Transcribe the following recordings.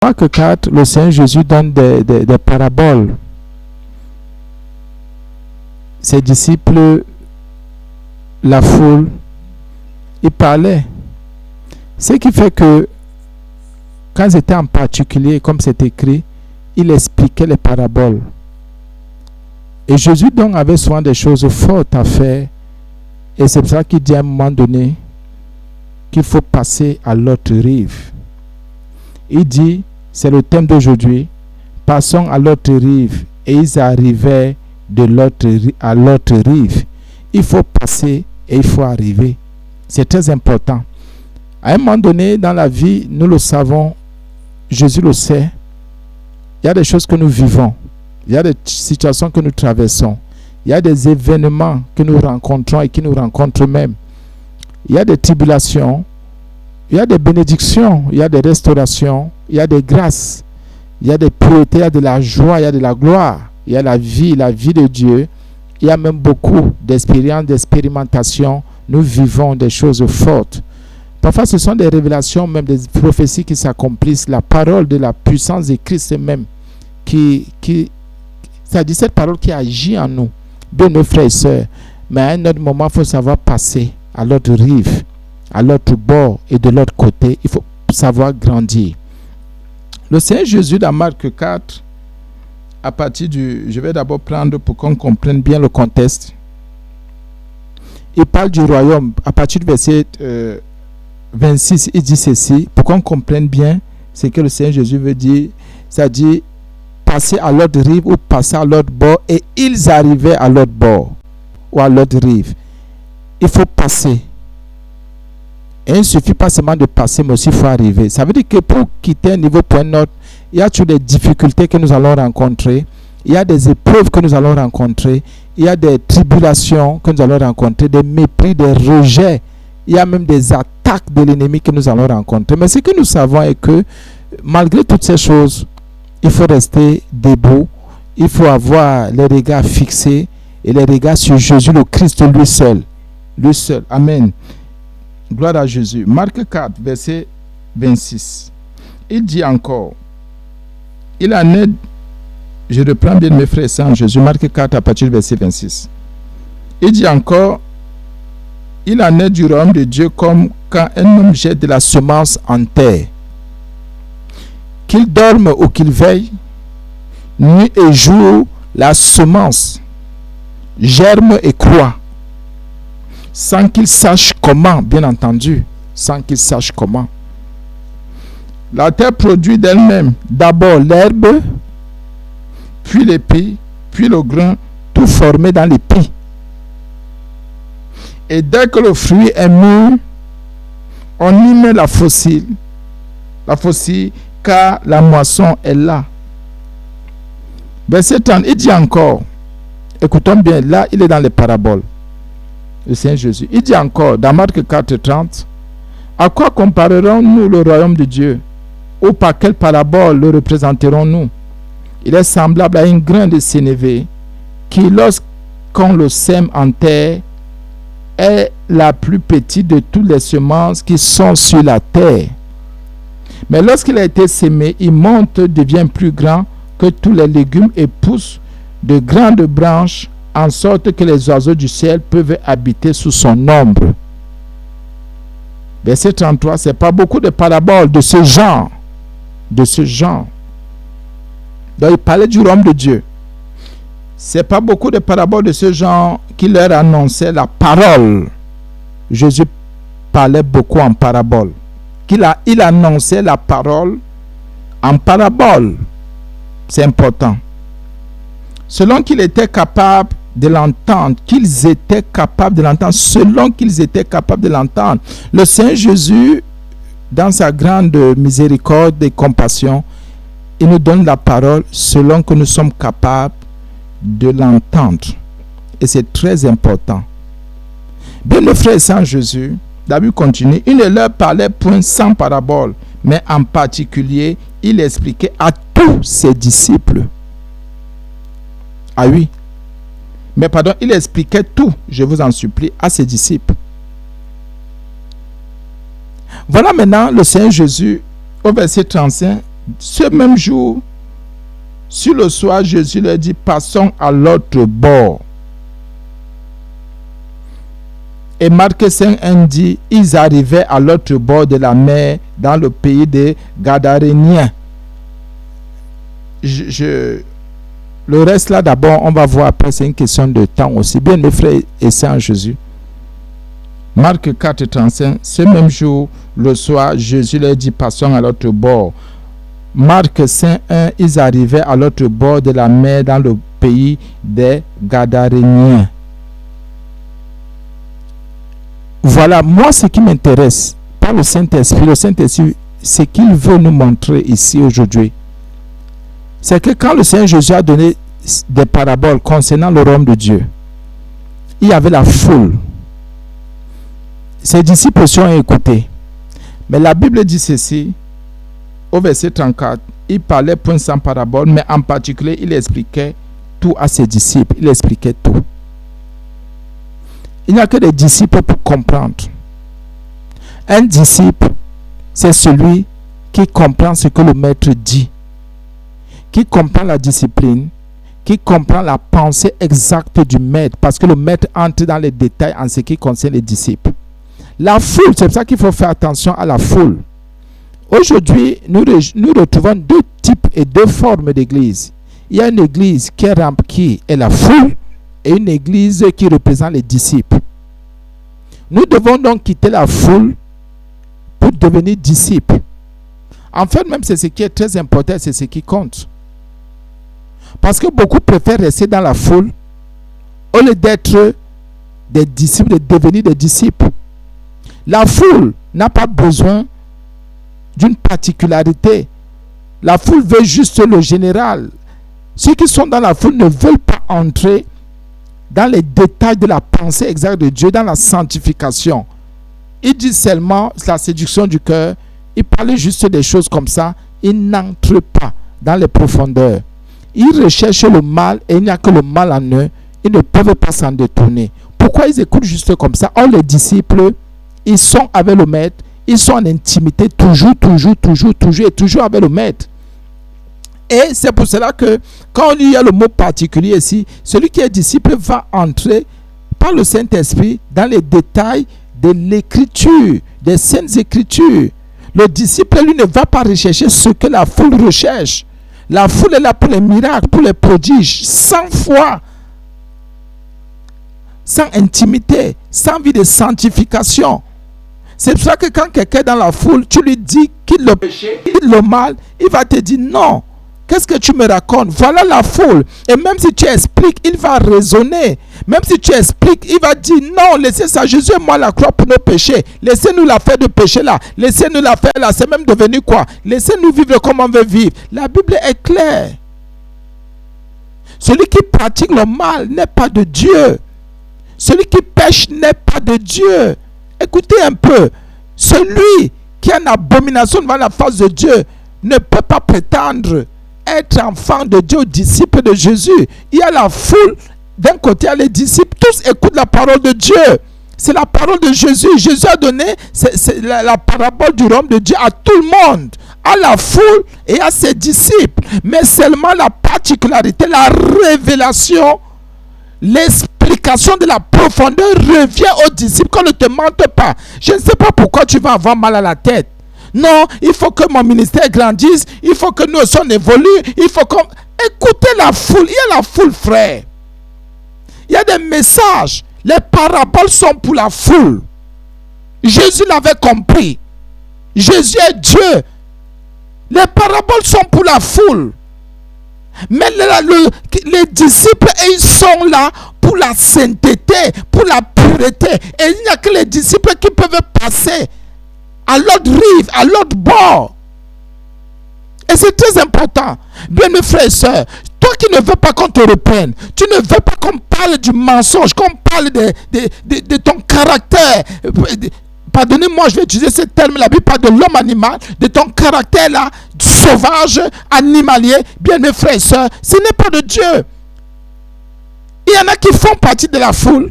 Marc 4, le Seigneur Jésus donne des paraboles. Ses disciples, la foule, ils parlaient. Ce qui fait que, quand c'était en particulier, comme c'est écrit, il expliquait les paraboles. Et Jésus donc avait souvent des choses fortes à faire. Et c'est pour ça qu'il dit à un moment donné qu'il faut passer à l'autre rive. Il dit, c'est le thème d'aujourd'hui, passons à l'autre rive. Et ils arrivaient à l'autre rive. Il faut passer et il faut arriver. C'est très important. À un moment donné dans la vie, nous le savons, Jésus le sait, il y a des choses que nous vivons, il y a des situations que nous traversons, il y a des événements que nous rencontrons et qui nous rencontrent même. Il y a des tribulations, il y a des bénédictions, il y a des restaurations, il y a des grâces, il y a des puretés, il y a de la joie, il y a de la gloire, il y a la vie de Dieu. Il y a même beaucoup d'expériences, d'expérimentations. Nous vivons des choses fortes. Parfois, ce sont des révélations, même des prophéties qui s'accomplissent. La parole de la puissance de Christ même, c'est-à-dire cette parole qui agit en nous, de nos frères et sœurs. Mais à un autre moment, il faut savoir passer à l'autre rive, à l'autre bord et de l'autre côté. Il faut savoir grandir. Le Seigneur Jésus, dans Marc 4, à partir je vais d'abord prendre pour qu'on comprenne bien le contexte. Il parle du royaume. À partir du verset 26, il dit ceci, pour qu'on comprenne bien ce que le Seigneur Jésus veut dire, c'est-à-dire passer à l'autre rive ou passer à l'autre bord, et ils arrivaient à l'autre bord ou à l'autre rive. Il faut passer. Et il ne suffit pas seulement de passer, mais aussi il faut arriver. Ça veut dire que pour quitter un niveau pour un autre, il y a toujours des difficultés que nous allons rencontrer, il y a des épreuves que nous allons rencontrer, il y a des tribulations que nous allons rencontrer, des mépris, des rejets, il y a même des attaques de l'ennemi que nous allons rencontrer. Mais ce que nous savons est que malgré toutes ces choses, il faut rester debout, il faut avoir les regards fixés et les regards sur Jésus le Christ, lui seul. Lui seul. Amen. Gloire à Jésus. Marc 4, verset 26. Il dit encore, il en est, je reprends bien mes frères et sœurs en Jésus, Marc 4 à partir du verset 26. Il dit encore, il en est du royaume de Dieu comme quand un homme jette de la semence en terre. Qu'il dorme ou qu'il veille, nuit et jour, la semence germe et croît, sans qu'il sache comment, bien entendu, sans qu'il sache comment. La terre produit d'elle-même d'abord l'herbe, puis l'épi, puis le grain, tout formé dans l'épi. Et dès que le fruit est mûr, on y met la faucille, car la moisson est là. Verset 30, il dit encore, écoutons bien, là il est dans les paraboles, le Seigneur Jésus. Il dit encore, dans Marc 4, 30, à quoi comparerons-nous le royaume de Dieu? Ou par quelle parabole le représenterons-nous? Il est semblable à un grain de sénévé qui, lorsqu'on le sème en terre, est la plus petite de toutes les semences qui sont sur la terre. Mais lorsqu'il a été sémé, il monte, devient plus grand que tous les légumes et pousse de grandes branches, en sorte que les oiseaux du ciel peuvent habiter sous son ombre. Verset 33, ce n'est pas beaucoup de paraboles de ce genre. Donc il parlait du royaume de Dieu. Ce n'est pas beaucoup de paraboles de ce genre qui leur annonçait la parole. Jésus parlait beaucoup en parabole. Il annonçait la parole en parabole. C'est important. Selon qu'ils étaient capables de l'entendre, selon qu'ils étaient capables de l'entendre. Le Seigneur Jésus, dans sa grande miséricorde et compassion, il nous donne la parole selon que nous sommes capables de l'entendre. Et c'est très important. Bien, nos frères sans Jésus, David continue, il ne leur parlait point sans parabole, mais en particulier, il expliquait à tous ses disciples. Ah oui. Mais pardon, il expliquait tout, je vous en supplie, à ses disciples. Voilà maintenant le Seigneur Jésus, au verset 35, Ce même jour, sur le soir, Jésus leur dit, passons à l'autre bord. Et Marc 5:1 dit, ils arrivaient à l'autre bord de la mer, dans le pays des Gadaréniens. Le reste là, d'abord, on va voir après, c'est une question de temps aussi. Bien, mes frères et sœurs en Jésus. Marc 4:35, ce même jour, le soir, Jésus leur dit, passons à l'autre bord. Marc 5:1, ils arrivaient à l'autre bord de la mer, dans le pays des Gadaréniens. Voilà, moi, ce qui m'intéresse par le Saint-Esprit, ce qu'il veut nous montrer ici aujourd'hui, c'est que quand le Seigneur Jésus a donné des paraboles concernant le royaume de Dieu, il y avait la foule. Ses disciples ont écouté. Mais la Bible dit ceci, au verset 34, il parlait point sans parabole, mais en particulier, il expliquait tout à ses disciples. Il expliquait tout. Il n'y a que des disciples pour comprendre. Un disciple, c'est celui qui comprend ce que le maître dit, qui comprend la discipline, qui comprend la pensée exacte du maître, parce que le maître entre dans les détails en ce qui concerne les disciples. La foule, c'est pour ça qu'il faut faire attention à la foule. Aujourd'hui, nous retrouvons deux types et deux formes d'église. Il y a une église qui est la foule et une église qui représente les disciples. Nous devons donc quitter la foule pour devenir disciples. En fait, même c'est ce qui est très important, c'est ce qui compte. Parce que beaucoup préfèrent rester dans la foule au lieu d'être des disciples, de devenir des disciples. La foule n'a pas besoin d'une particularité. La foule veut juste le général. Ceux qui sont dans la foule ne veulent pas entrer dans les détails de la pensée exacte de Dieu, dans la sanctification. Ils disent seulement la séduction du cœur. Ils parlent juste des choses comme ça. Ils n'entrent pas dans les profondeurs. Ils recherchent le mal et il n'y a que le mal en eux. Ils ne peuvent pas s'en détourner. Pourquoi ils écoutent juste comme ça? Or, les disciples, ils sont avec le maître. Ils sont en intimité toujours avec le maître. Et c'est pour cela que quand il y a le mot particulier ici, celui qui est disciple va entrer par le Saint-Esprit dans les détails de l'écriture, des saintes écritures. Le disciple, lui, ne va pas rechercher ce que la foule recherche. La foule est là pour les miracles, pour les prodiges, sans foi, sans intimité, sans vie de sanctification. C'est pour ça que quand quelqu'un est dans la foule, tu lui dis quitte le péché, quitte le mal, il va te dire non. Qu'est-ce que tu me racontes? Voilà la foule. Et même si tu expliques, il va raisonner. Même si tu expliques, il va dire non, laissez ça. Jésus est mort à la croix pour nos péchés. Laissez-nous la faire de péché là. Laissez-nous la faire là. C'est même devenu quoi? Laissez-nous vivre comme on veut vivre. La Bible est claire. Celui qui pratique le mal n'est pas de Dieu. Celui qui pêche n'est pas de Dieu. Écoutez un peu. Celui qui est en abomination devant la face de Dieu ne peut pas prétendre être enfant de Dieu, disciple de Jésus. Il y a la foule, d'un côté il y a les disciples, tous écoutent la parole de Dieu. C'est la parole de Jésus. Jésus a donné la parabole du royaume de Dieu à tout le monde, à la foule et à ses disciples. Mais seulement la particularité, la révélation, l'explication de la profondeur revient aux disciples, qu'on ne te mente pas. Je ne sais pas pourquoi tu vas avoir mal à la tête. Non, il faut que mon ministère grandisse, il faut que nous aussi on évolue, il faut qu'on... Écoutez la foule, il y a la foule, frère. Il y a des messages, les paraboles sont pour la foule. Jésus l'avait compris. Jésus est Dieu. Les paraboles sont pour la foule. Mais les disciples, ils sont là pour la sainteté, pour la pureté. Et il n'y a que les disciples qui peuvent passer à l'autre rive, à l'autre bord. Et c'est très important. Bien, mes frères et sœurs, toi qui ne veux pas qu'on te reprenne, tu ne veux pas qu'on parle du mensonge, qu'on parle de ton caractère. Pardonnez-moi, je vais utiliser ce terme, la Bible parle de l'homme animal, de ton caractère là, sauvage, animalier. Bien, mes frères et sœurs, ce n'est pas de Dieu. Il y en a qui font partie de la foule.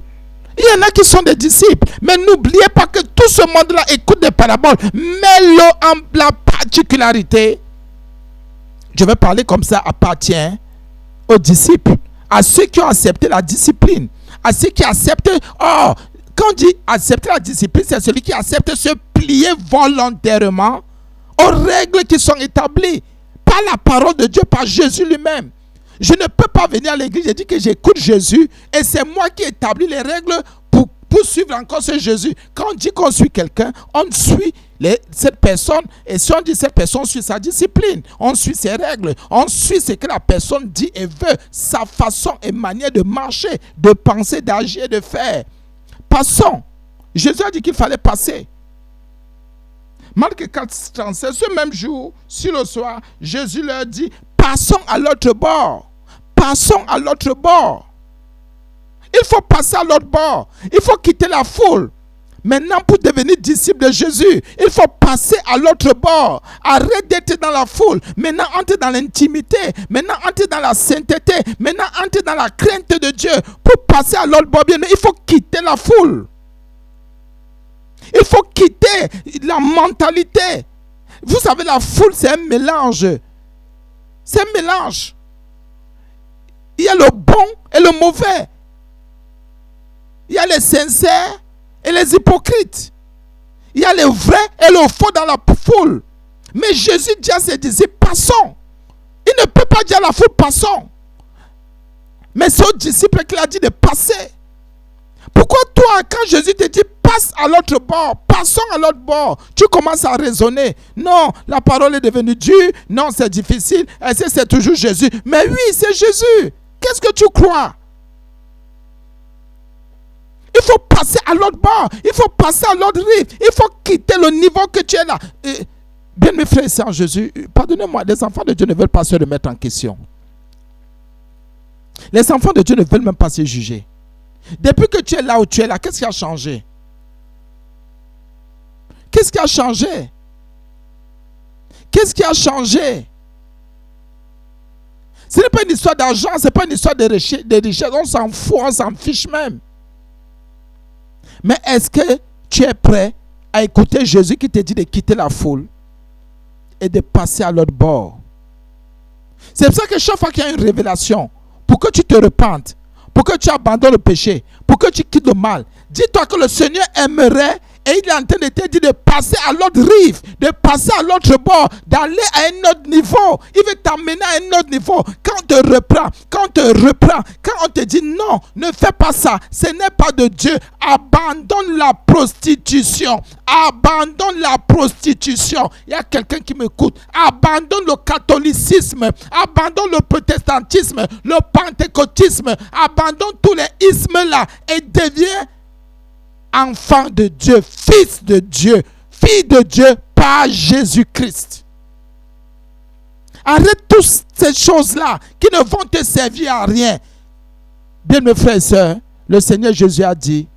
Il y en a qui sont des disciples. Mais n'oubliez pas que tout ce monde-là écoute des paraboles. Mets-le en la particularité je vais parler comme ça, appartient aux disciples, à ceux qui ont accepté la discipline, à ceux qui acceptent, quand on dit accepter la discipline, c'est celui qui accepte se plier volontairement aux règles qui sont établies par la parole de Dieu, par Jésus lui-même. Je ne peux pas venir à l'église et dire que j'écoute Jésus et c'est moi qui établis les règles pour suivre encore ce Jésus. Quand on dit qu'on suit quelqu'un, on suit cette personne, et si on dit cette personne suit sa discipline, on suit ses règles, on suit ce que la personne dit et veut, sa façon et manière de marcher, de penser, d'agir, de faire. Passons. Jésus a dit qu'il fallait passer. Marc 4:36, ce même jour, sur le soir, Jésus leur dit, passons à l'autre bord. Passons à l'autre bord. Il faut passer à l'autre bord. Il faut quitter la foule. Maintenant, pour devenir disciple de Jésus, il faut passer à l'autre bord. Arrête d'être dans la foule. Maintenant, entre dans l'intimité. Maintenant, entre dans la sainteté. Maintenant, entre dans la crainte de Dieu. Pour passer à l'autre bord, bien, il faut quitter la foule. Il faut quitter la mentalité. Vous savez, la foule, c'est un mélange. C'est un mélange. Il y a le bon et le mauvais. Il y a les sincères et les hypocrites. Il y a les vrais et le faux dans la foule. Mais Jésus dit à ses disciples, passons. Il ne peut pas dire à la foule, passons. Mais c'est aux disciples qu'il a dit de passer. Pourquoi toi, quand Jésus te dit, passe à l'autre bord, passons à l'autre bord, tu commences à raisonner. Non, la parole est devenue dure. Non, c'est difficile. C'est toujours Jésus. Mais oui, c'est Jésus. Qu'est-ce que tu crois? Il faut passer à l'autre bord. Il faut passer à l'autre rive. Il faut quitter le niveau que tu es là. Bien mes frères et sœurs en Jésus, pardonnez-moi, les enfants de Dieu ne veulent pas se remettre en question. Les enfants de Dieu ne veulent même pas se juger. Depuis que tu es là où tu es là, qu'est-ce qui a changé? Qu'est-ce qui a changé? Qu'est-ce qui a changé? Ce n'est pas une histoire d'argent, ce n'est pas une histoire de richesse. On s'en fout, on s'en fiche même. Mais est-ce que tu es prêt à écouter Jésus qui te dit de quitter la foule et de passer à l'autre bord? C'est pour ça que chaque fois qu'il y a une révélation, pour que tu te repentes, pour que tu abandonnes le péché, pour que tu quittes le mal, dis-toi que le Seigneur aimerait et il est en train de te dire de passer à l'autre rive, de passer à l'autre bord, d'aller à un autre niveau. Il veut t'amener à un autre niveau. Quand on te reprend, quand on te dit non, ne fais pas ça, ce n'est pas de Dieu. Abandonne la prostitution. Abandonne la prostitution. Il y a quelqu'un qui m'écoute. Abandonne le catholicisme. Abandonne le protestantisme, le pentecôtisme. Abandonne tous les ismes là et deviens enfant de Dieu, fils de Dieu, fille de Dieu par Jésus-Christ. Arrête toutes ces choses-là qui ne vont te servir à rien. Bien mes frères et sœurs, le Seigneur Jésus a dit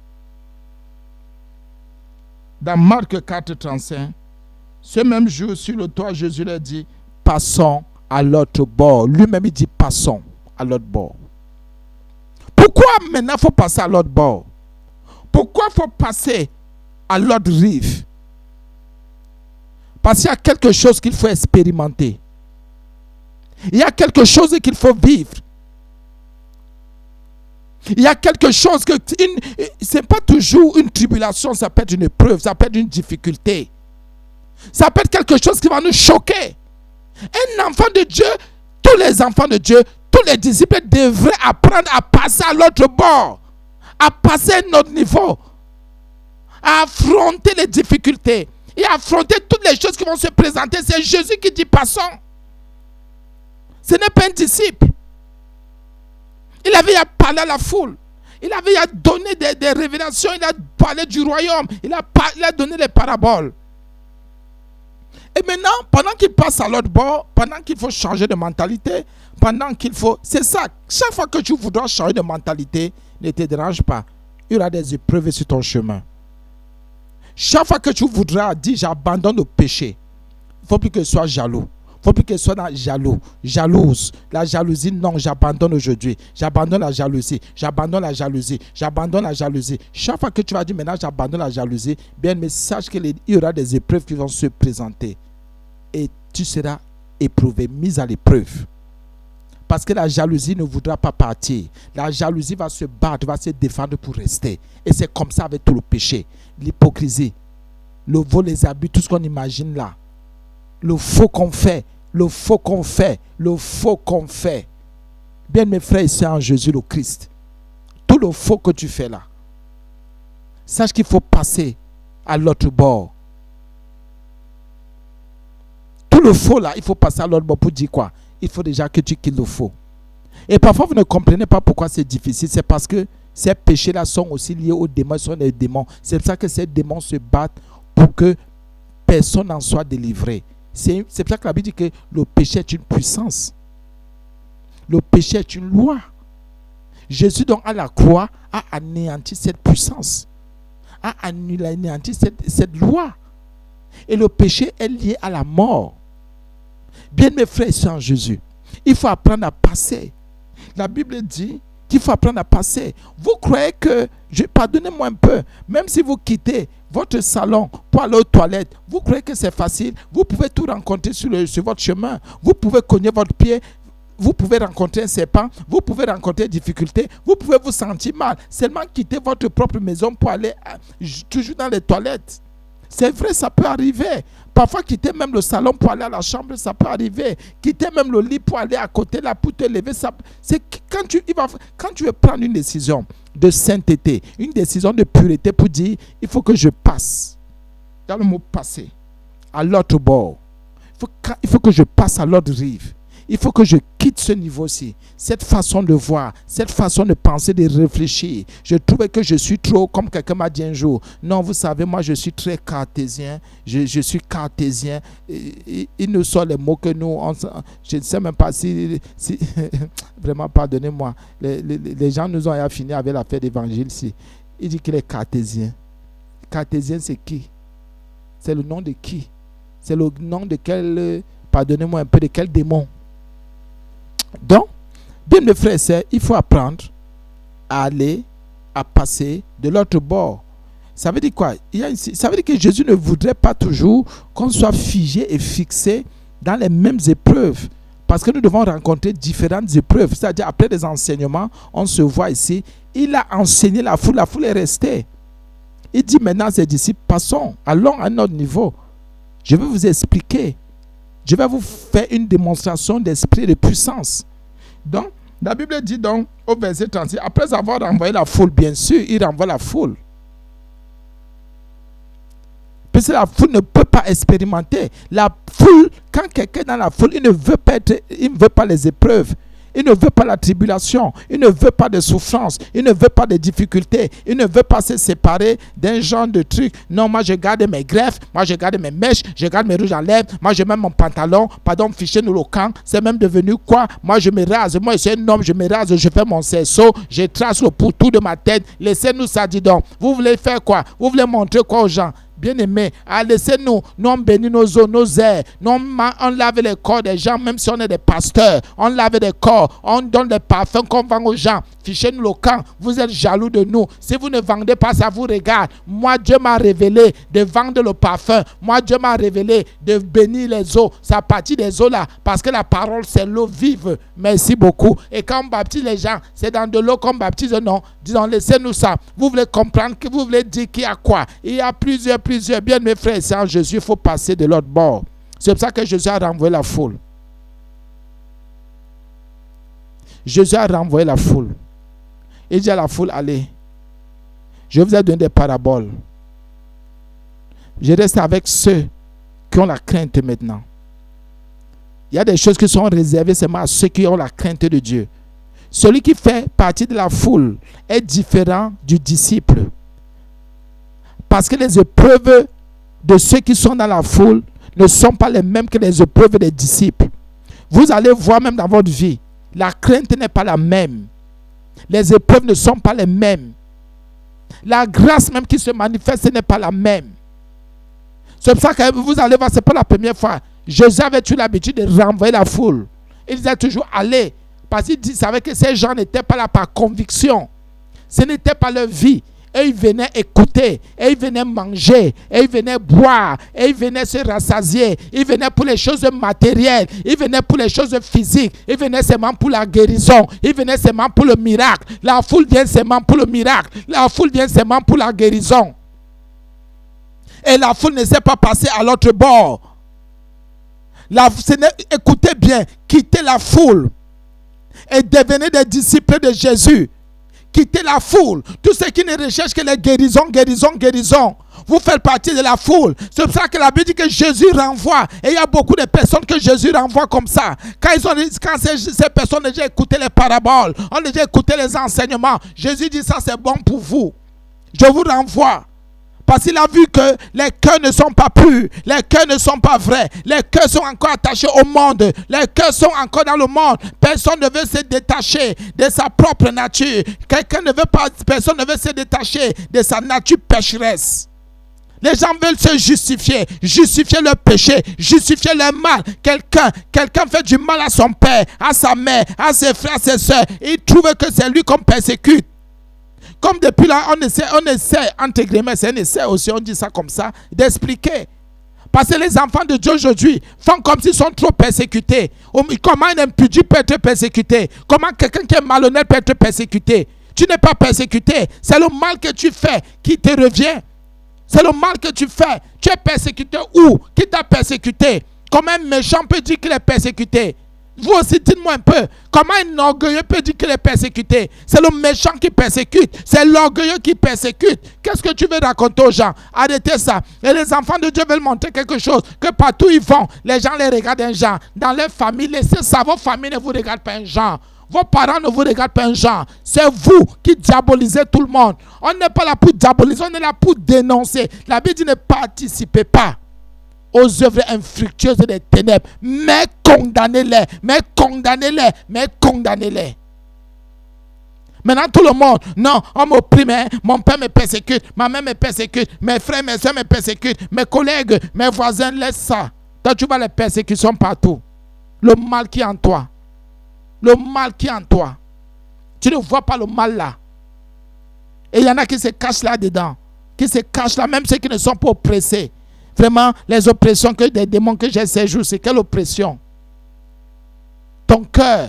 dans Marc 4:35, ce même jour sur le toit, Jésus leur dit, passons à l'autre bord. Lui-même il dit, passons à l'autre bord. Pourquoi maintenant il faut passer à l'autre bord? Pourquoi il faut passer à l'autre rive? Parce qu'il y a quelque chose qu'il faut expérimenter. Il y a quelque chose qu'il faut vivre. Il y a quelque chose que... Ce n'est pas toujours une tribulation, ça peut être une épreuve, ça peut être une difficulté. Ça peut être quelque chose qui va nous choquer. Un enfant de Dieu, tous les enfants de Dieu, tous les disciples devraient apprendre à passer à l'autre bord. À passer à un autre niveau, à affronter les difficultés et à affronter toutes les choses qui vont se présenter. C'est Jésus qui dit passons. Ce n'est pas un disciple. Il avait à parler à la foule. Il avait à donner des révélations. Il a parlé du royaume. Il a donné les paraboles. Et maintenant, pendant qu'il passe à l'autre bord, pendant qu'il faut changer de mentalité, pendant qu'il faut... C'est ça. Chaque fois que tu voudras changer de mentalité, ne te dérange pas. Il y aura des épreuves sur ton chemin. Chaque fois que tu voudras dire j'abandonne le péché, il ne faut plus que tu sois jaloux. Il ne faut plus que tu sois jalouse. La jalousie, non, j'abandonne aujourd'hui. J'abandonne la jalousie. J'abandonne la jalousie. J'abandonne la jalousie. Chaque fois que tu vas dire maintenant j'abandonne la jalousie, bien mais sache qu'il y aura des épreuves qui vont se présenter. Et tu seras éprouvée, mise à l'épreuve. Parce que la jalousie ne voudra pas partir. La jalousie va se battre, va se défendre pour rester. Et c'est comme ça avec tout le péché. L'hypocrisie, le vol, les abus, tout ce qu'on imagine là. Le faux qu'on fait, le faux qu'on fait, le faux qu'on fait. Bien mes frères et sœurs en Jésus le Christ, tout le faux que tu fais là, sache qu'il faut passer à l'autre bord. Tout le faux là, il faut passer à l'autre bord pour dire quoi? Il faut déjà que tu quittes le faux. Et parfois, vous ne comprenez pas pourquoi c'est difficile. C'est parce que ces péchés-là sont aussi liés aux démons. Ils sont des démons. C'est pour ça que ces démons se battent pour que personne n'en soit délivré. C'est pour ça que la Bible dit que le péché est une puissance. Le péché est une loi. Jésus, donc, à la croix, a anéanti cette puissance. A anéanti cette loi. Et le péché est lié à la mort. Bien mes frères et sœurs en Jésus, il faut apprendre à passer. La Bible dit qu'il faut apprendre à passer. Vous croyez que, pardonnez-moi un peu, même si vous quittez votre salon pour aller aux toilettes, vous croyez que c'est facile? Vous pouvez tout rencontrer sur votre chemin. Vous pouvez cogner votre pied. Vous pouvez rencontrer un serpent, vous pouvez rencontrer des difficultés, vous pouvez vous sentir mal. Seulement quitter votre propre maison pour aller toujours dans les toilettes. C'est vrai, ça peut arriver. Parfois, quitter même le salon pour aller à la chambre, ça peut arriver. Quitter même le lit pour aller à côté là, pour te lever. C'est quand tu veux prendre une décision de sainteté, une décision de pureté pour dire, il faut que je passe. Dans le mot passer, à l'autre bord. Il faut que je passe à l'autre rive. Il faut que je quitte ce niveau-ci, cette façon de voir, cette façon de penser, de réfléchir. Je trouvais que je suis trop, comme quelqu'un m'a dit un jour. Non, vous savez, moi je suis très cartésien. Je suis cartésien. Il nous sort les mots que nous, je ne sais même pas si vraiment, pardonnez-moi, les gens nous ont fini avec l'affaire d'évangile. Il dit qu'il est cartésien. Cartésien, c'est qui? C'est le nom de qui? C'est le nom de quel, pardonnez-moi un peu, de quel démon? Donc, bien mes frères et sœurs, il faut apprendre à aller, à passer de l'autre bord. Ça veut dire quoi? Ça veut dire que Jésus ne voudrait pas toujours qu'on soit figé et fixé dans les mêmes épreuves. Parce que nous devons rencontrer différentes épreuves. C'est-à-dire, après les enseignements, on se voit ici. Il a enseigné la foule est restée. Il dit maintenant à ses disciples, passons, allons à notre niveau. Je vais vous expliquer. Je vais vous faire une démonstration d'esprit et de puissance. Donc, la Bible dit donc, au verset 36, après avoir renvoyé la foule, bien sûr, il renvoie la foule. Parce que la foule ne peut pas expérimenter. La foule, quand quelqu'un est dans la foule, il ne veut pas les épreuves. Il ne veut pas la tribulation, il ne veut pas de souffrance, il ne veut pas de difficultés, il ne veut pas se séparer d'un genre de truc. Non, moi je garde mes greffes, moi je garde mes mèches, je garde mes rouges à lèvres, moi je mets mon pantalon, pardon, fichez-nous le camp, c'est même devenu quoi? Moi je me rase, moi je suis un homme, je me rase, je fais mon cerceau, je trace le pourtour de ma tête, laissez-nous ça, dis donc. Vous voulez faire quoi? Vous voulez montrer quoi aux gens? Bien-aimés, laissez-nous, nous on bénit nos eaux, nos airs, nous on lave les corps des gens, même si on est des pasteurs, on lave des corps, on donne des parfums qu'on vend aux gens. Fichez-nous le camp, vous êtes jaloux de nous. Si vous ne vendez pas, ça vous regarde. Moi, Dieu m'a révélé de vendre le parfum. Moi, Dieu m'a révélé de bénir les eaux. Ça partit des eaux là, parce que la parole, c'est l'eau vive. Merci beaucoup. Et quand on baptise les gens, c'est dans de l'eau qu'on baptise, non. Disons, laissez-nous ça. Vous voulez comprendre, que vous voulez dire qu'il y a quoi? Il y a plusieurs. Bien, mes frères et sœurs, Jésus, il faut passer de l'autre bord. C'est pour ça que Jésus a renvoyé la foule. Jésus a renvoyé la foule. Il dit à la foule, allez, je vous ai donné des paraboles. Je reste avec ceux qui ont la crainte maintenant. Il y a des choses qui sont réservées seulement à ceux qui ont la crainte de Dieu. Celui qui fait partie de la foule est différent du disciple. Parce que les épreuves de ceux qui sont dans la foule ne sont pas les mêmes que les épreuves des disciples. Vous allez voir même dans votre vie, la crainte n'est pas la même. Les épreuves ne sont pas les mêmes. La grâce même qui se manifeste n'est pas la même. C'est pour ça que vous allez voir, ce n'est pas la première fois. Jésus avait eu l'habitude de renvoyer la foule. Il disait toujours allez. Parce qu'il savait que ces gens n'étaient pas là par conviction. Ce n'était pas leur vie. Et ils venaient écouter, et ils venaient manger, et ils venaient boire, et ils venaient se rassasier. Ils venaient pour les choses matérielles, ils venaient pour les choses physiques, ils venaient seulement pour la guérison, ils venaient seulement pour le miracle. La foule vient seulement pour le miracle, la foule vient seulement pour la guérison. Et la foule ne s'est pas passée à l'autre bord. Écoutez bien, quittez la foule et devenez des disciples de Jésus. Quittez la foule. Tous ceux qui ne recherchent que les guérisons. Vous faites partie de la foule. C'est pour ça que la Bible dit que Jésus renvoie. Et il y a beaucoup de personnes que Jésus renvoie comme ça. Quand ces personnes ont déjà écouté les paraboles, ont déjà écouté les enseignements, Jésus dit ça c'est bon pour vous. Je vous renvoie. Parce qu'il a vu que les cœurs ne sont pas purs, les cœurs ne sont pas vrais, les cœurs sont encore attachés au monde, les cœurs sont encore dans le monde. Personne ne veut se détacher de sa propre nature. Personne ne veut se détacher de sa nature pécheresse. Les gens veulent se justifier leur péché, justifier leur mal. Quelqu'un fait du mal à son père, à sa mère, à ses frères, à ses soeurs. Il trouve que c'est lui qu'on persécute. Comme depuis là, on essaie, entre guillemets, c'est un essai aussi, on dit ça comme ça, d'expliquer. Parce que les enfants de Dieu aujourd'hui font comme s'ils sont trop persécutés. Comment un impudi peut être persécuté? Comment quelqu'un qui est malhonnête peut être persécuté? Tu n'es pas persécuté. C'est le mal que tu fais qui te revient. C'est le mal que tu fais. Tu es persécuté où? Qui t'a persécuté? Comment un méchant peut dire qu'il est persécuté? Vous aussi, dites-moi un peu. Comment un orgueilleux peut dire qu'il est persécuté? C'est le méchant qui persécute. C'est l'orgueilleux qui persécute. Qu'est-ce que tu veux raconter aux gens? Arrêtez ça. Et les enfants de Dieu veulent montrer quelque chose. Que partout ils vont, les gens les regardent un genre. Dans leur famille, laissez ça. Vos familles ne vous regardent pas un genre. Vos parents ne vous regardent pas un genre. C'est vous qui diabolisez tout le monde. On n'est pas là pour diaboliser, on est là pour dénoncer. La Bible dit ne participez pas aux œuvres infructueuses des ténèbres, mais condamnez-les. Maintenant tout le monde, non, on m'opprime, mon père me persécute, ma mère me persécute, mes frères, mes soeurs me persécutent, mes collègues, mes voisins, laisse ça. Toi tu vois les persécutions partout. Le mal qui est en toi. Tu ne vois pas le mal là. Et il y en a qui se cachent là-dedans. Même ceux qui ne sont pas oppressés. Vraiment, les oppressions que des démons que j'ai ces jours, c'est quelle oppression? Ton cœur.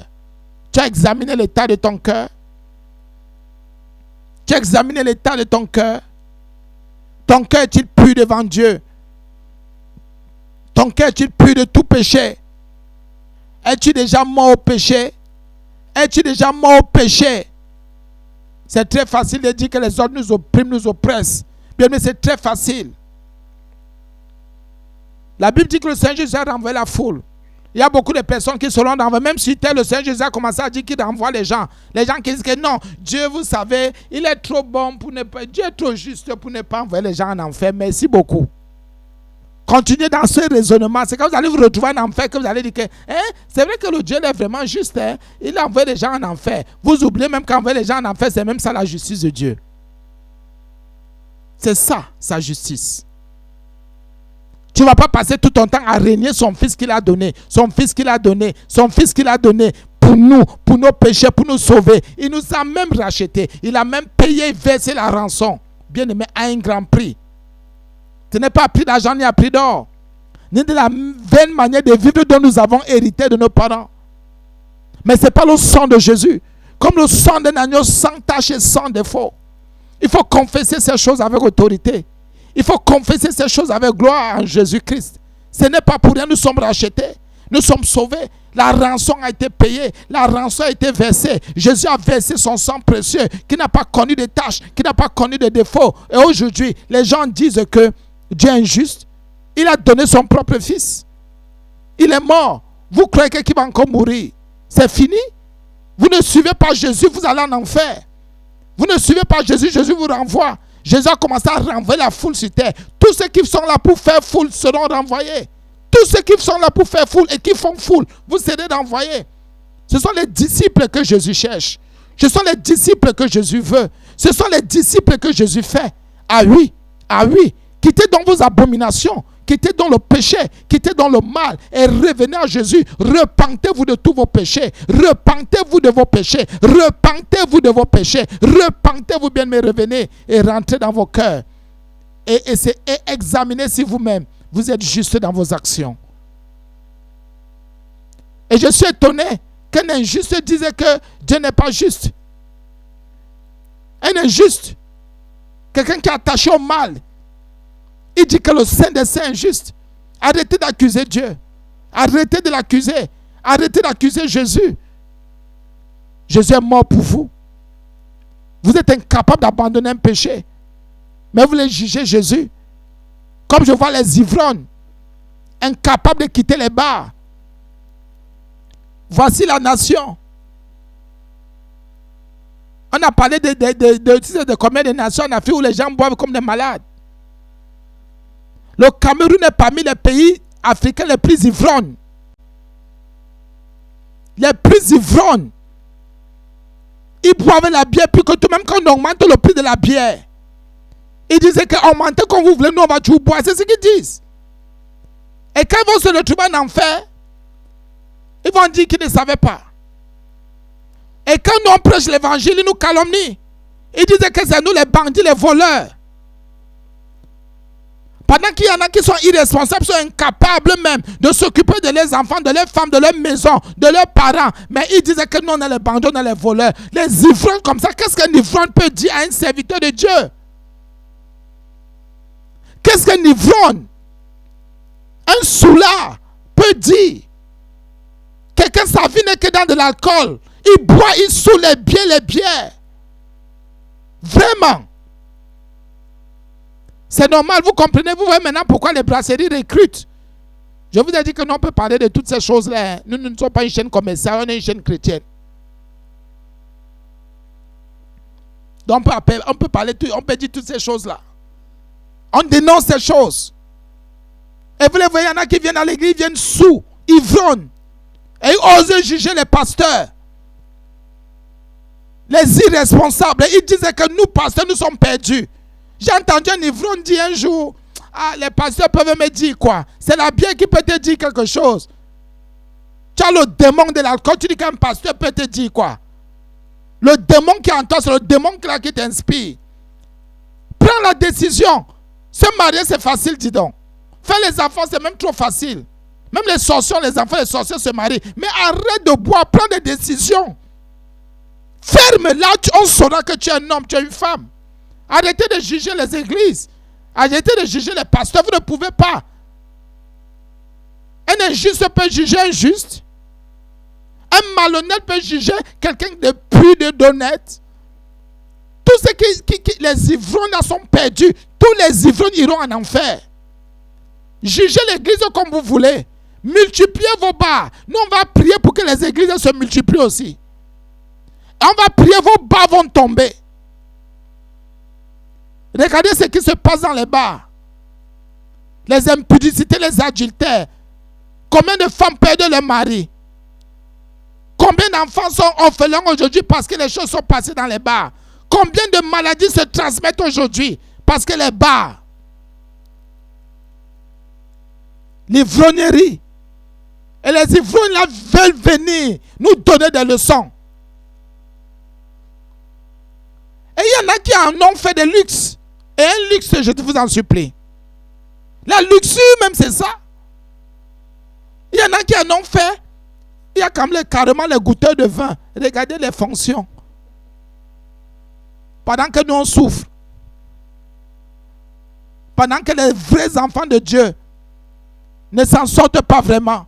Tu as examiné l'état de ton cœur? Ton cœur est-il pur devant Dieu? Ton cœur est-il pur de tout péché? Es-tu déjà mort au péché? C'est très facile de dire que les autres nous oppriment, nous oppressent. Bien, mais c'est très facile. La Bible dit que le Seigneur Jésus a renvoyé la foule. Il y a beaucoup de personnes qui seront renvoyées. Même si le Seigneur Jésus a commencé à dire qu'il renvoie les gens. Les gens qui disent que non, Dieu, vous savez, il est trop bon pour ne pas... Dieu est trop juste pour ne pas envoyer les gens en enfer. Merci beaucoup. Continuez dans ce raisonnement. C'est quand vous allez vous retrouver en enfer que vous allez dire que c'est vrai que le Dieu est vraiment juste. Il a envoyé les gens en enfer. Vous oubliez même qu'envoyer les gens en enfer, c'est même ça la justice de Dieu. C'est ça, sa justice. Tu ne vas pas passer tout ton temps à régner son fils qu'il a donné. Son fils qu'il a donné pour nous, pour nos péchés, pour nous sauver. Il nous a même rachetés. Il a même payé et versé la rançon. Bien aimé, à un grand prix. Ce n'est pas à prix d'argent ni à prix d'or. Ni de la vaine manière de vivre dont nous avons hérité de nos parents. Mais ce n'est pas le sang de Jésus. Comme le sang d'un agneau sans tache et sans défaut. Il faut confesser ces choses avec autorité. Il faut confesser ces choses avec gloire en Jésus-Christ. Ce n'est pas pour rien, nous sommes rachetés. Nous sommes sauvés. La rançon a été payée. La rançon a été versée. Jésus a versé son sang précieux qui n'a pas connu de tâches, qui n'a pas connu de défauts. Et aujourd'hui, les gens disent que Dieu est injuste. Il a donné son propre fils. Il est mort. Vous croyez qu'il va encore mourir? C'est fini? Vous ne suivez pas Jésus, vous allez en enfer. Vous ne suivez pas Jésus, Jésus vous renvoie. Jésus a commencé à renvoyer la foule sur terre. Tous ceux qui sont là pour faire foule seront renvoyés. Tous ceux qui sont là pour faire foule et qui font foule, vous serez renvoyés. Ce sont les disciples que Jésus cherche. Ce sont les disciples que Jésus veut. Ce sont les disciples que Jésus fait. Ah oui. Quittez donc vos abominations. qui étaient dans le péché, qui étaient dans le mal, et revenez à Jésus. Repentez-vous de tous vos péchés. Repentez-vous de vos péchés. Repentez-vous de vos péchés. Repentez-vous bien, mais revenez et rentrez dans vos cœurs. Et examinez si vous-même, vous êtes juste dans vos actions. Et je suis étonné qu'un injuste disait que Dieu n'est pas juste. Un injuste, quelqu'un qui est attaché au mal, il dit que le Saint des Saints est injuste. Arrêtez d'accuser Dieu. Arrêtez de l'accuser. Arrêtez d'accuser Jésus. Jésus est mort pour vous. Vous êtes incapable d'abandonner un péché. Mais vous voulez juger Jésus. Comme je vois les ivrognes, incapables de quitter les bars. Voici la nation. On a parlé de combien de nations en Afrique où les gens boivent comme des malades. Le Cameroun est parmi les pays africains les plus ivrognes. Les plus ivrognes. Ils boivent la bière plus que tout, même quand on augmente le prix de la bière. Ils disaient qu'augmentez comme vous voulez, nous on va toujours boire. C'est ce qu'ils disent. Et quand ils vont se retrouver en enfer, ils vont dire qu'ils ne savaient pas. Et quand nous on prêche l'évangile, ils nous calomnient. Ils disaient que c'est nous les bandits, les voleurs. Pendant qu'il y en a qui sont irresponsables, sont incapables même de s'occuper de leurs enfants, de leurs femmes, de leur maison, de leurs parents. Mais ils disaient que nous on est les bandits, on est les voleurs. Les ivrognes comme ça, qu'est-ce qu'un ivrogne peut dire à un serviteur de Dieu? Qu'est-ce qu'un ivrogne, un soulard peut dire? Quelqu'un, sa vie n'est que dans de l'alcool. Il boit, il saoule les bières. Vraiment. C'est normal, vous comprenez, vous voyez maintenant pourquoi les brasseries recrutent. Je vous ai dit que nous on peut parler de toutes ces choses-là. Nous ne sommes pas une chaîne commerciale, on est une chaîne chrétienne. Donc on peut parler, on peut dire toutes ces choses-là. On dénonce ces choses. Et vous les voyez, il y en a qui viennent à l'église, ils viennent sous, ivrognes. Et ils osent juger les pasteurs. Les irresponsables. Ils disaient que nous, pasteurs, nous sommes perdus. J'ai entendu un ivrogne dire un jour, les pasteurs peuvent me dire quoi? C'est la bière qui peut te dire quelque chose. Tu as le démon de l'alcool, tu dis qu'un pasteur peut te dire quoi? Le démon qui est en toi, c'est le démon qui t'inspire. Prends la décision. Se marier, c'est facile, dis donc. Faire les enfants, c'est même trop facile. Même les sorciers, les enfants, les sorciers se marient. Mais arrête de boire, prends des décisions. Ferme là, on saura que tu es un homme, tu es une femme. Arrêtez de juger les églises. Arrêtez de juger les pasteurs, vous ne pouvez pas. Un injuste peut juger un juste. Un malhonnête peut juger quelqu'un de plus d'honnête. Tous ceux les ivrognes sont perdus. Tous les ivrognes iront en enfer. Jugez l'église comme vous voulez. Multipliez vos bars. Nous, on va prier pour que les églises se multiplient aussi. Et on va prier, vos bars vont tomber. Regardez ce qui se passe dans les bars. Les impudicités, les adultères. Combien de femmes perdent leur mari? Combien d'enfants sont orphelins aujourd'hui parce que les choses sont passées dans les bars? Combien de maladies se transmettent aujourd'hui parce que les bars? L'ivrognerie. Et les ivrognes là veulent venir nous donner des leçons. Et il y en a qui en ont fait des luxes. Et un luxe, je vous en supplie. La luxure même, c'est ça. Il y en a qui en ont fait. Il y a comme carrément les goûteurs de vin. Regardez les fonctions. Pendant que nous on souffre. Pendant que les vrais enfants de Dieu ne s'en sortent pas vraiment.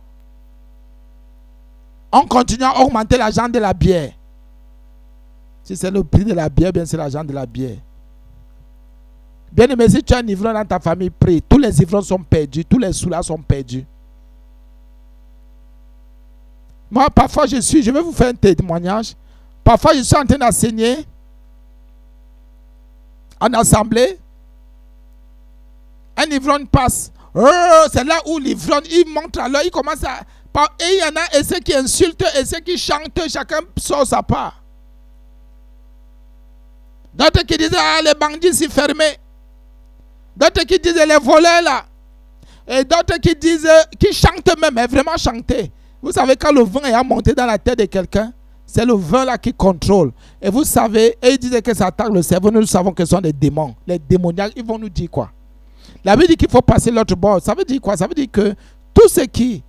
On continue à augmenter l'argent de la bière. Si c'est le prix de la bière, bien c'est l'argent de la bière. Bien aimé, si tu as un ivrogne dans ta famille, prie. Tous les ivrognes sont perdus. Tous les soulards sont perdus. Moi, parfois, je vais vous faire un témoignage. Parfois, je suis en train d'enseigner en assemblée. Un ivrogne passe. Oh, c'est là où l'ivrogne, il montre alors, il commence à... Et il y en a et ceux qui insultent et ceux qui chantent, chacun sort sa part. D'autres qui disent, les bandits s'y fermaient. D'autres qui disent, les voleurs là. Et d'autres qui disent, qui chantent même, mais vraiment chanter. Vous savez, quand le vent est monté dans la tête de quelqu'un, c'est le vent là qui contrôle. Et vous savez, et ils disaient que ça attaque le cerveau. Nous savons que ce sont des démons. Les démoniaques, ils vont nous dire quoi? La Bible dit qu'il faut passer l'autre bord. Ça veut dire quoi? Ça veut dire que tous ceux qui,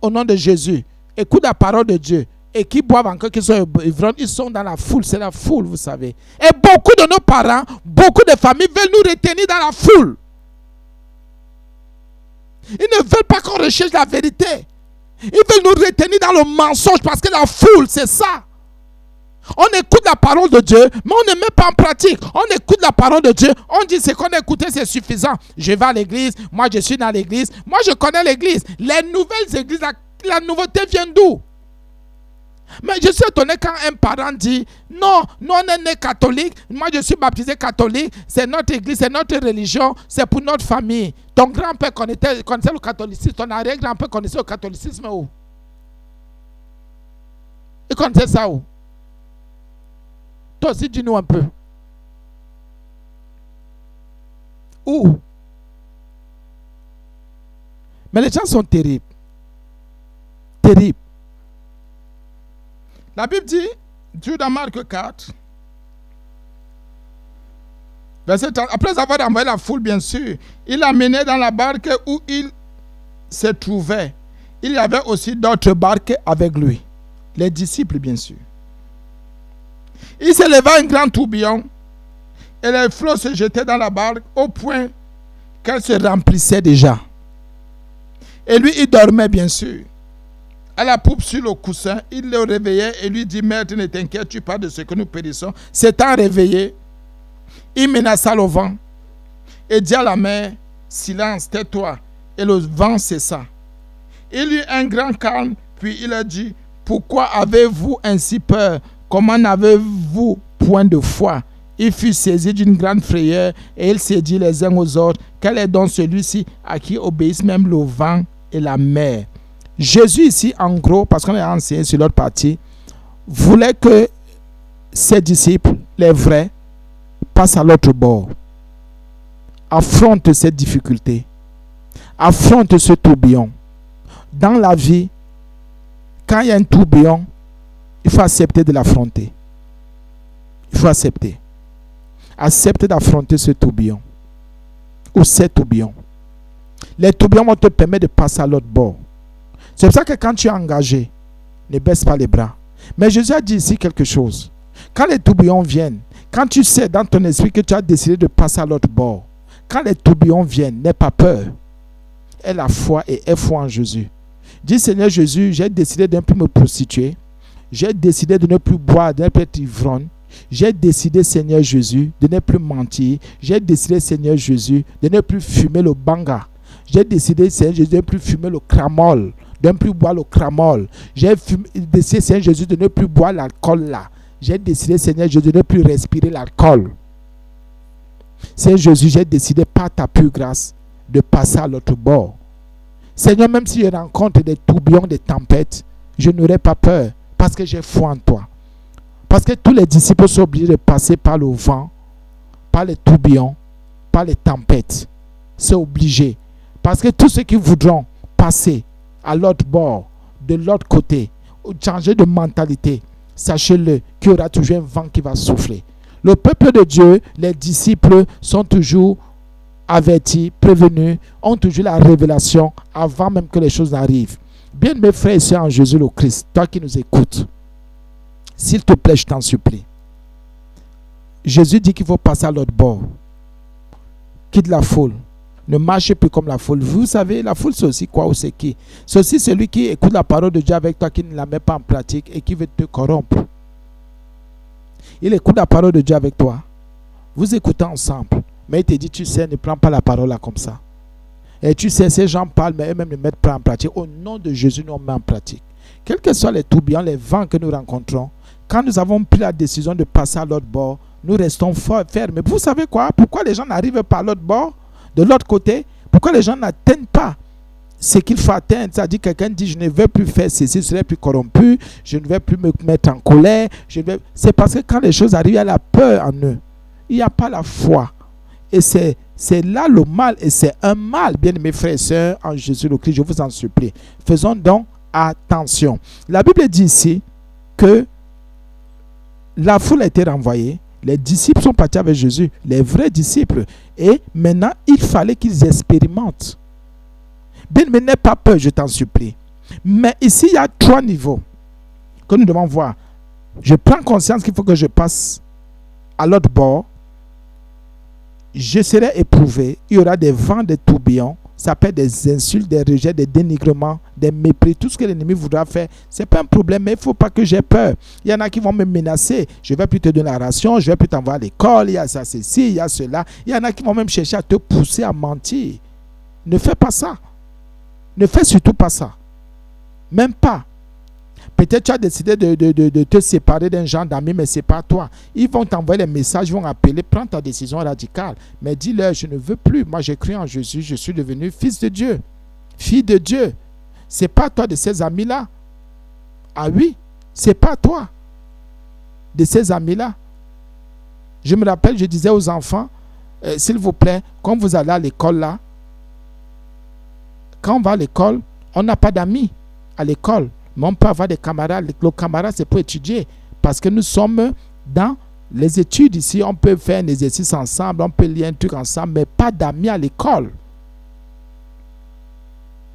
au nom de Jésus, écoutent la parole de Dieu et qui boivent encore, qui sont ivrognes, ils sont dans la foule. C'est la foule, vous savez. Et beaucoup de nos parents, beaucoup de familles veulent nous retenir dans la foule. Ils ne veulent pas qu'on recherche la vérité. Ils veulent nous retenir dans le mensonge parce que la foule, c'est ça. On écoute la parole de Dieu, mais on ne met pas en pratique. On écoute la parole de Dieu, on dit ce qu'on a écouté, c'est suffisant. Je vais à l'église, moi je suis dans l'église, moi je connais l'église. Les nouvelles églises, la nouveauté vient d'où? Mais je suis étonné quand un parent dit non, nous on est né catholique, moi je suis baptisé catholique, c'est notre église, c'est notre religion, c'est pour notre famille. Ton grand-père connaissait le catholicisme, ton arrière-grand-père connaissait le catholicisme où? Il connaissait ça où? Toi aussi, dis-nous un peu. Où? Mais les gens sont terribles. Terribles. La Bible dit, Dieu dans Marc 4, verset 30, après avoir envoyé la foule, bien sûr, il l'a mené dans la barque où il se trouvait. Il y avait aussi d'autres barques avec lui. Les disciples, bien sûr. Il s'éleva un grand tourbillon et les flots se jetaient dans la barque au point qu'elle se remplissait déjà. Et lui, il dormait, bien sûr. À la poupe sur le coussin, il le réveillait et lui dit, Maître, ne t'inquiète-tu pas de ce que nous périssons. S'étant réveillé, il menaça le vent et dit à la mer, silence, tais-toi. Et le vent cessa. Il eut un grand calme, puis il a dit, pourquoi avez-vous ainsi peur? Comment n'avez-vous point de foi? Il fut saisi d'une grande frayeur et il s'est dit les uns aux autres, quel est donc celui-ci à qui obéissent même le vent et la mer? Jésus ici, en gros, parce qu'on est enseigné sur l'autre partie, voulait que ses disciples, les vrais, passent à l'autre bord. Affrontent cette difficulté. Affrontent ce tourbillon. Dans la vie, quand il y a un tourbillon, il faut accepter de l'affronter. Il faut accepter. Accepter d'affronter ce tourbillon. Ou ces tourbillons. Les tourbillons vont te permettre de passer à l'autre bord. C'est pour ça que quand tu es engagé, ne baisse pas les bras. Mais Jésus a dit ici quelque chose. Quand les tourbillons viennent, quand tu sais dans ton esprit que tu as décidé de passer à l'autre bord, quand les tourbillons viennent, n'aie pas peur. Aie la foi et aie foi en Jésus. Dis Seigneur Jésus, j'ai décidé de ne plus me prostituer. J'ai décidé de ne plus boire, de ne plus être ivrogne. J'ai décidé, Seigneur Jésus, de ne plus mentir. J'ai décidé, Seigneur Jésus, de ne plus fumer le banga. J'ai décidé, Seigneur Jésus, de ne plus fumer le cramol, de ne plus boire le cramol. J'ai décidé, Seigneur Jésus, de ne plus boire l'alcool là. J'ai décidé, Seigneur Jésus, de ne plus respirer l'alcool. Seigneur Jésus, j'ai décidé par ta pure grâce de passer à l'autre bord. Seigneur, même si je rencontre des tourbillons, des tempêtes, je n'aurai pas peur parce que j'ai foi en toi. Parce que tous les disciples sont obligés de passer par le vent, par les tourbillons, par les tempêtes. C'est obligé. Parce que tous ceux qui voudront passer à l'autre bord, de l'autre côté, ou changer de mentalité, sachez-le qu'il y aura toujours un vent qui va souffler. Le peuple de Dieu, les disciples sont toujours avertis, prévenus, ont toujours la révélation avant même que les choses n'arrivent. Bien mes frères et sœurs en Jésus le Christ, toi qui nous écoutes, s'il te plaît, je t'en supplie. Jésus dit qu'il faut passer à l'autre bord. Quitte la foule. Ne marchez plus comme la foule. Vous savez, la foule c'est aussi quoi ou c'est qui? C'est aussi celui qui écoute la parole de Dieu avec toi, qui ne la met pas en pratique et qui veut te corrompre. Il écoute la parole de Dieu avec toi. Vous écoutez ensemble. Mais il te dit, tu sais, ne prends pas la parole là comme ça. Et tu sais, ces gens parlent, mais eux-mêmes ne mettent pas en pratique. Au nom de Jésus, nous on met en pratique. Quels que soient les tourbillons, les vents que nous rencontrons, quand nous avons pris la décision de passer à l'autre bord, nous restons fermes. Mais vous savez quoi? Pourquoi les gens n'arrivent pas à l'autre bord, de l'autre côté? Pourquoi les gens n'atteignent pas ce qu'il faut atteindre? C'est-à-dire quelqu'un dit, je ne vais plus faire ceci, je ne serai plus corrompu, je ne vais plus me mettre en colère. C'est parce que quand les choses arrivent, il y a la peur en eux. Il n'y a pas la foi. Et c'est C'est là le mal, et c'est un mal, bien mes frères et sœurs, en Jésus le Christ, je vous en supplie. Faisons donc attention. La Bible dit ici que la foule a été renvoyée, les disciples sont partis avec Jésus, les vrais disciples, et maintenant il fallait qu'ils expérimentent. Bien, mais n'aie pas peur, je t'en supplie. Mais ici, il y a 3 niveaux que nous devons voir. Je prends conscience qu'il faut que je passe à l'autre bord. Je serai éprouvé. Il y aura des vents, des tourbillons. Ça peut être des insultes, des rejets, des dénigrements, des mépris. Tout ce que l'ennemi voudra faire, ce n'est pas un problème, mais il ne faut pas que j'ai peur. Il y en a qui vont me menacer. Je ne vais plus te donner la ration, je ne vais plus t'envoyer à l'école. Il y a ça, ceci, il y a cela. Il y en a qui vont même chercher à te pousser à mentir. Ne fais pas ça. Ne fais surtout pas ça. Même pas. Peut-être tu as décidé de te séparer d'un genre d'amis, mais ce n'est pas toi. Ils vont t'envoyer les messages, ils vont appeler, prends ta décision radicale. Mais dis-leur, je ne veux plus. Moi, j'ai cru en Jésus, je suis devenu fils de Dieu, fille de Dieu. Ce n'est pas toi de ces amis-là. Ah oui, ce n'est pas toi de ces amis-là. Je me rappelle, je disais aux enfants, s'il vous plaît, quand vous allez à l'école là, quand on va à l'école, on n'a pas d'amis à l'école. Mais on peut avoir des camarades. Les camarades, c'est pour étudier. Parce que nous sommes dans les études ici. On peut faire un exercice ensemble. On peut lire un truc ensemble. Mais pas d'amis à l'école.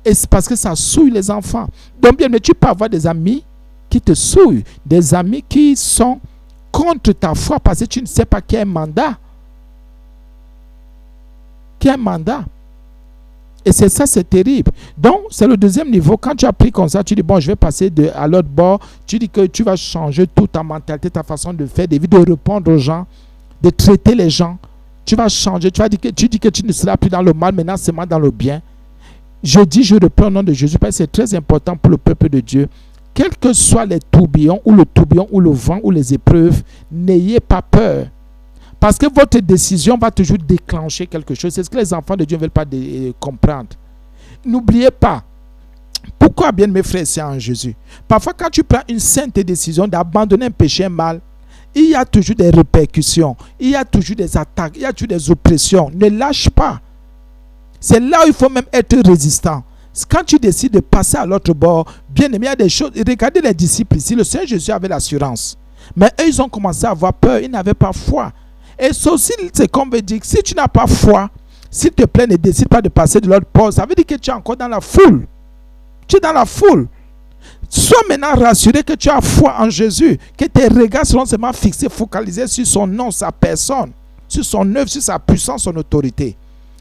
Et c'est parce que ça souille les enfants. Donc bien, mais tu peux avoir des amis qui te souillent. Des amis qui sont contre ta foi. Parce que tu ne sais pas qui a un mandat. Qui a un mandat. Et c'est ça, c'est terrible. Donc, c'est le deuxième niveau. Quand tu as pris comme ça, tu dis, bon, je vais passer à l'autre bord. Tu dis que tu vas changer toute ta mentalité, ta façon de faire, de vivre, de répondre aux gens, de traiter les gens. Tu vas changer. Tu dis que tu ne seras plus dans le mal, maintenant seulement dans le bien. Je reprends au nom de Jésus, parce que c'est très important pour le peuple de Dieu. Quels que soient les tourbillons, ou le vent, ou les épreuves, n'ayez pas peur. Parce que votre décision va toujours déclencher quelque chose. C'est ce que les enfants de Dieu ne veulent pas comprendre. N'oubliez pas. Pourquoi, bien mes frères et sœurs en Jésus? Parfois, quand tu prends une sainte décision d'abandonner un péché, un mal, il y a toujours des répercussions. Il y a toujours des attaques. Il y a toujours des oppressions. Ne lâche pas. C'est là où il faut même être résistant. Quand tu décides de passer à l'autre bord, bien aimé, il y a des choses. Regardez les disciples ici. Le Seigneur Jésus avait l'assurance. Mais eux, ils ont commencé à avoir peur. Ils n'avaient pas foi. Et ceci, c'est comme veut dire que si tu n'as pas foi, s'il te plaît, ne décide pas de passer de l'autre bord. Ça veut dire que tu es encore dans la foule. Tu es dans la foule. Sois maintenant rassuré que tu as foi en Jésus, que tes regards seront seulement fixés, focalisés sur son nom, sa personne, sur son œuvre, sur sa puissance, son autorité.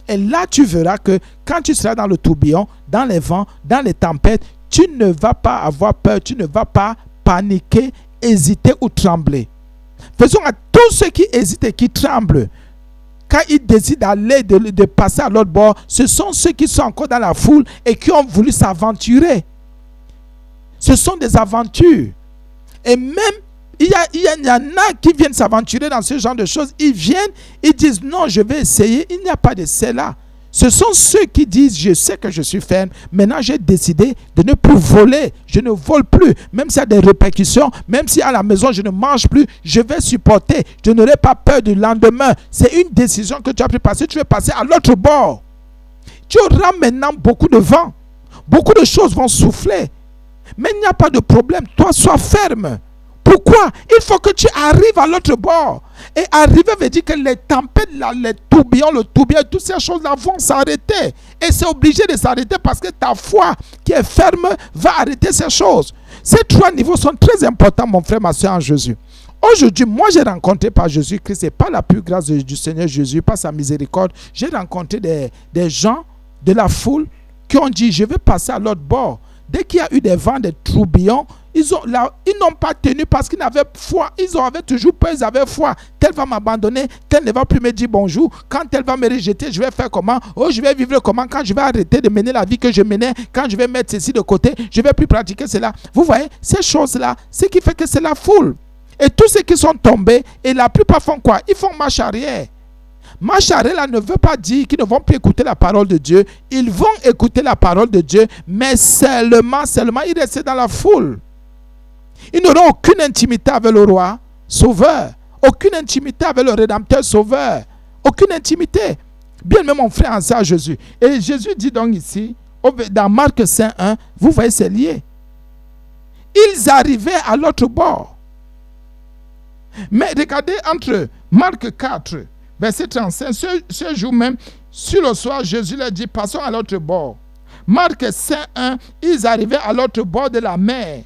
Et là, tu verras que quand tu seras dans le tourbillon, dans les vents, dans les tempêtes, tu ne vas pas avoir peur, tu ne vas pas paniquer, hésiter ou trembler. Faisons à tous ceux qui hésitent et qui tremblent. Quand ils décident d'aller, de passer à l'autre bord, ce sont ceux qui sont encore dans la foule et qui ont voulu s'aventurer. Ce sont des aventures. Et même, il y en a qui viennent s'aventurer dans ce genre de choses. Ils viennent, ils disent non, je vais essayer. Il n'y a pas de cela. Ce sont ceux qui disent, je sais que je suis ferme. Maintenant, j'ai décidé de ne plus voler. Je ne vole plus. Même s'il y a des répercussions, même si à la maison, je ne mange plus, je vais supporter. Je n'aurai pas peur du lendemain. C'est une décision que tu as prise parce que tu veux passer à l'autre bord. Tu auras maintenant beaucoup de vent. Beaucoup de choses vont souffler. Mais il n'y a pas de problème. Toi, sois ferme. Pourquoi? Il faut que tu arrives à l'autre bord. Et arriver veut dire que les tempêtes, les tourbillons, le tourbillon, toutes ces choses-là vont s'arrêter. Et c'est obligé de s'arrêter parce que ta foi qui est ferme va arrêter ces choses. Ces 3 niveaux sont très importants, mon frère, ma soeur en Jésus. Aujourd'hui, moi, j'ai rencontré par Jésus-Christ, et pas la plus grâce du Seigneur Jésus, pas sa miséricorde. J'ai rencontré des gens de la foule qui ont dit, je vais passer à l'autre bord. Dès qu'il y a eu des vents, des tourbillons, ils n'ont pas tenu parce qu'ils n'avaient foi. Ils avaient toujours peur, ils avaient foi. Tel va m'abandonner, tel ne va plus me dire bonjour. Quand tel va me rejeter, je vais faire comment? Oh, je vais vivre comment? Quand je vais arrêter de mener la vie que je menais, quand je vais mettre ceci de côté, je ne vais plus pratiquer cela. Vous voyez, ces choses-là, ce qui fait que c'est la foule. Et tous ceux qui sont tombés, et la plupart font quoi? Ils font marche arrière. Marche arrière là ne veut pas dire qu'ils ne vont plus écouter la parole de Dieu. Ils vont écouter la parole de Dieu, mais seulement ils restent dans la foule. Ils n'auront aucune intimité avec le roi sauveur, aucune intimité avec le rédempteur sauveur, aucune intimité. Bien même mon frère en ça Jésus. Et Jésus dit donc ici, dans Marc 5, 1, vous voyez, c'est lié. Ils arrivaient à l'autre bord. Mais regardez entre Marc 4, verset 35, ce jour même, sur le soir, Jésus leur dit, passons à l'autre bord. Marc 5, 1, ils arrivaient à l'autre bord de la mer,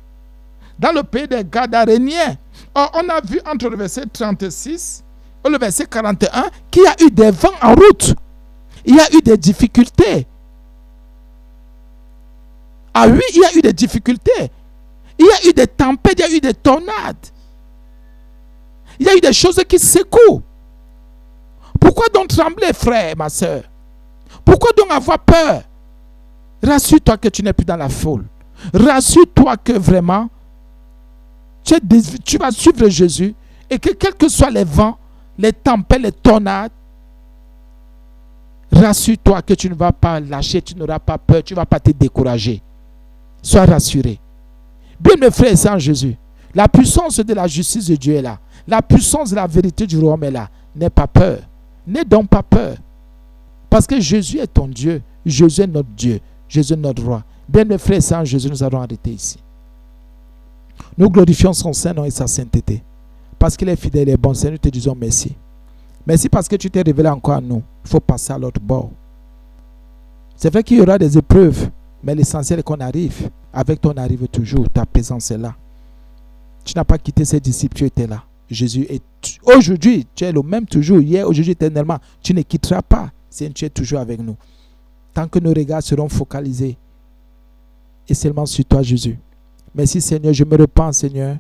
dans le pays des Gadaréniens. Or, on a vu entre le verset 36 et le verset 41 qu'il y a eu des vents en route. Il y a eu des difficultés. Ah oui, il y a eu des difficultés. Il y a eu des tempêtes, il y a eu des tornades. Il y a eu des choses qui secouent. Pourquoi donc trembler, frère, ma soeur? Pourquoi donc avoir peur? Rassure-toi que tu n'es plus dans la foule. Rassure-toi que vraiment, tu vas suivre Jésus et que quels que soient les vents, les tempêtes, les tornades, rassure-toi que tu ne vas pas lâcher, tu n'auras pas peur, tu ne vas pas te décourager. Sois rassuré. Bien mes frères et sœurs en Jésus, la puissance de la justice de Dieu est là. La puissance de la vérité du royaume est là. N'aie pas peur. N'aie donc pas peur. Parce que Jésus est ton Dieu. Jésus est notre Dieu. Jésus est notre roi. Bien mes frères et sœurs en Jésus, nous allons arrêter ici. Nous glorifions son Saint-Nom et sa sainteté. Parce qu'il est fidèle et bon, Seigneur, nous te disons merci. Merci parce que tu t'es révélé encore à nous. Il faut passer à l'autre bord. C'est vrai qu'il y aura des épreuves, mais l'essentiel est qu'on arrive. Avec ton arrive toujours, ta présence est là. Tu n'as pas quitté ses disciples, tu étais là. Jésus est aujourd'hui, tu es le même toujours, hier, aujourd'hui, éternellement. Tu ne quitteras pas, Seigneur, tu es toujours avec nous. Tant que nos regards seront focalisés et seulement sur toi, Jésus. Merci, Seigneur, je me repens, Seigneur,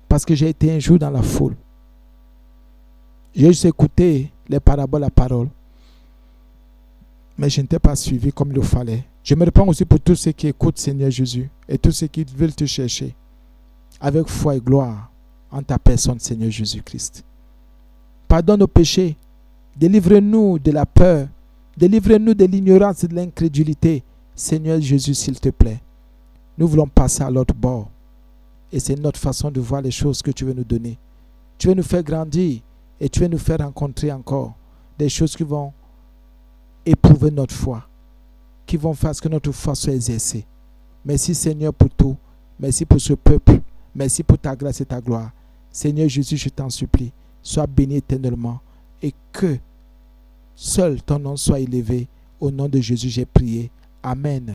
parce que j'ai été un jour dans la foule. J'ai juste écouté les paraboles, la parole, mais je ne t'ai pas suivi comme il le fallait. Je me repens aussi pour tous ceux qui écoutent, Seigneur Jésus, et tous ceux qui veulent te chercher avec foi et gloire en ta personne, Seigneur Jésus-Christ. Pardonne nos péchés, délivre-nous de la peur, délivre-nous de l'ignorance et de l'incrédulité. Seigneur Jésus, s'il te plaît, nous voulons passer à l'autre bord. Et c'est notre façon de voir les choses que tu veux nous donner. Tu veux nous faire grandir et tu veux nous faire rencontrer encore des choses qui vont éprouver notre foi, qui vont faire que notre foi soit exercée. Merci Seigneur pour tout. Merci pour ce peuple. Merci pour ta grâce et ta gloire. Seigneur Jésus, je t'en supplie, sois béni éternellement et que seul ton nom soit élevé. Au nom de Jésus, j'ai prié. Amen.